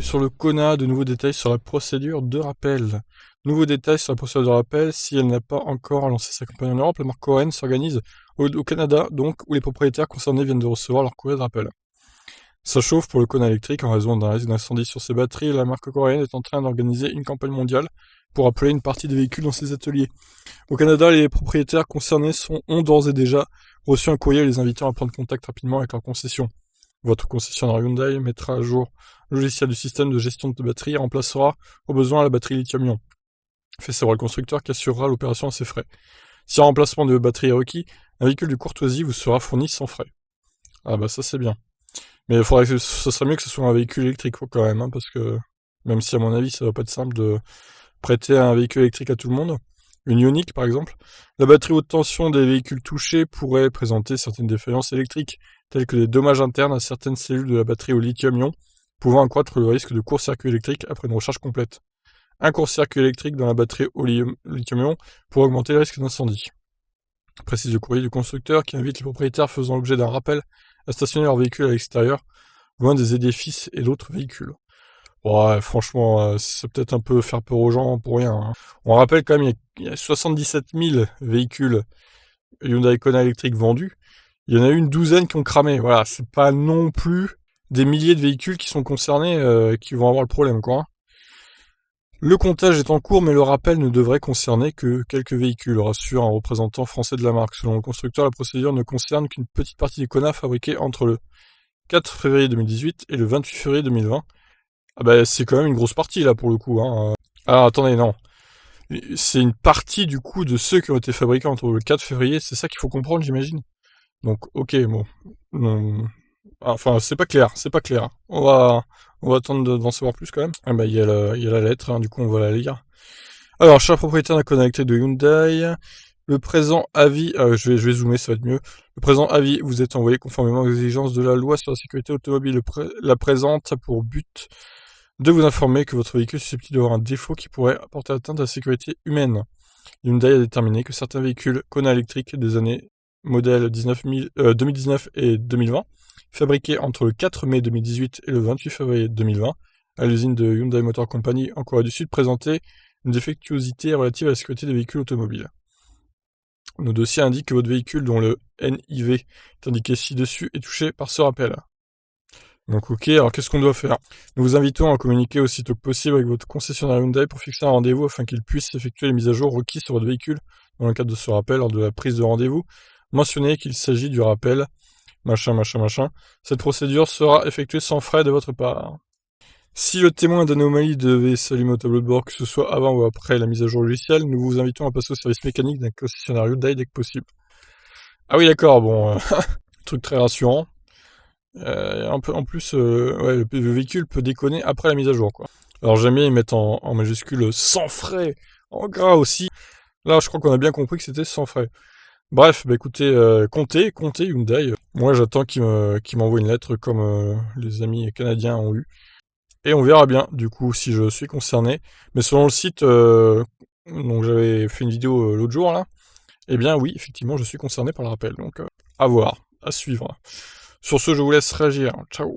Sur le Kona, de nouveaux détails sur la procédure de rappel. Nouveaux détails sur la procédure de rappel. Si elle n'a pas encore lancé sa campagne en Europe, la marque coréenne s'organise au Canada, donc, où les propriétaires concernés viennent de recevoir leur courrier de rappel. Ça chauffe pour le Kona électrique en raison d'un risque d'incendie sur ses batteries. La marque coréenne est en train d'organiser une campagne mondiale pour rappeler une partie des véhicules dans ses ateliers. Au Canada, les propriétaires concernés ont d'ores et déjà reçu un courrier les invitant à prendre contact rapidement avec leur concession. Votre concessionnaire Hyundai mettra à jour le logiciel du système de gestion de batterie et remplacera au besoin la batterie lithium-ion. Fait savoir le constructeur qui assurera l'opération à ses frais. Si un remplacement de batterie est requis, un véhicule de courtoisie vous sera fourni sans frais. Ah bah ça c'est bien. Mais il faudrait que ce serait mieux que ce soit un véhicule électrique quand même, hein, parce que même si à mon avis ça va pas être simple de prêter un véhicule électrique à tout le monde, une Ioniq par exemple, la batterie haute tension des véhicules touchés pourrait présenter certaines défaillances électriques, telles que des dommages internes à certaines cellules de la batterie au lithium-ion, pouvant accroître le risque de court-circuit électrique après une recharge complète. Un court-circuit électrique dans la batterie au lithium-ion pourrait augmenter le risque d'incendie. Précise le courrier du constructeur qui invite les propriétaires faisant l'objet d'un rappel à stationner leur véhicule à l'extérieur, loin des édifices et d'autres véhicules. Ouais, franchement, c'est peut-être un peu faire peur aux gens pour rien, hein. On rappelle quand même, il y a 77 000 véhicules Hyundai Kona électriques vendus. Il y en a eu une douzaine qui ont cramé. Voilà, c'est pas non plus des milliers de véhicules qui sont concernés, qui vont avoir le problème, quoi, hein. Le comptage est en cours, mais le rappel ne devrait concerner que quelques véhicules, rassure un représentant français de la marque. Selon le constructeur, la procédure ne concerne qu'une petite partie des Kona fabriqués entre le 4 février 2018 et le 28 février 2020. Ah bah c'est quand même une grosse partie là pour le coup, hein. Ah attendez, non. C'est une partie du coup de ceux qui ont été fabriqués entre le 4 février, c'est ça qu'il faut comprendre j'imagine. Donc ok, bon. Non. Enfin c'est pas clair, c'est pas clair. On va attendre d'en savoir plus quand même. Ah bah il y a la lettre, hein, du coup on va la lire. Alors, cher propriétaire d'un connecté de Hyundai, le présent avis, je vais zoomer, ça va être mieux. Le présent avis vous est envoyé conformément aux exigences de la loi sur la sécurité automobile. La présente a pour but de vous informer que votre véhicule est susceptible d'avoir un défaut qui pourrait porter atteinte à la sécurité humaine. Hyundai a déterminé que certains véhicules Kona électriques des années modèles 2019 et 2020, fabriqués entre le 4 mai 2018 et le 28 février 2020, à l'usine de Hyundai Motor Company en Corée du Sud, présentaient une défectuosité relative à la sécurité des véhicules automobiles. Nos dossiers indiquent que votre véhicule, dont le NIV est indiqué ci-dessus, est touché par ce rappel. Donc ok, alors qu'est-ce qu'on doit faire? Nous vous invitons à communiquer aussitôt que possible avec votre concessionnaire Hyundai pour fixer un rendez-vous afin qu'il puisse effectuer les mises à jour requises sur votre véhicule dans le cadre de ce rappel lors de la prise de rendez-vous. Mentionnez qu'il s'agit du rappel, machin, machin, machin. Cette procédure sera effectuée sans frais de votre part. Si le témoin d'anomalie devait s'allumer au tableau de bord, que ce soit avant ou après la mise à jour logicielle, nous vous invitons à passer au service mécanique d'un concessionnaire Hyundai dès que possible. Ah oui d'accord, bon, truc très rassurant. Un peu, en plus, ouais, le véhicule peut déconner après la mise à jour, quoi. Alors jamais ils mettent en majuscule sans frais, en gras aussi. Là, je crois qu'on a bien compris que c'était sans frais. Bref, bah écoutez, comptez Hyundai. Moi, j'attends qu'ils m'envoient une lettre comme les amis canadiens ont eu. Et on verra bien, du coup, si je suis concerné. Mais selon le site, dont j'avais fait une vidéo l'autre jour, là, eh bien oui, effectivement, je suis concerné par le rappel. Donc, à voir, à suivre. Sur ce, je vous laisse réagir. Ciao.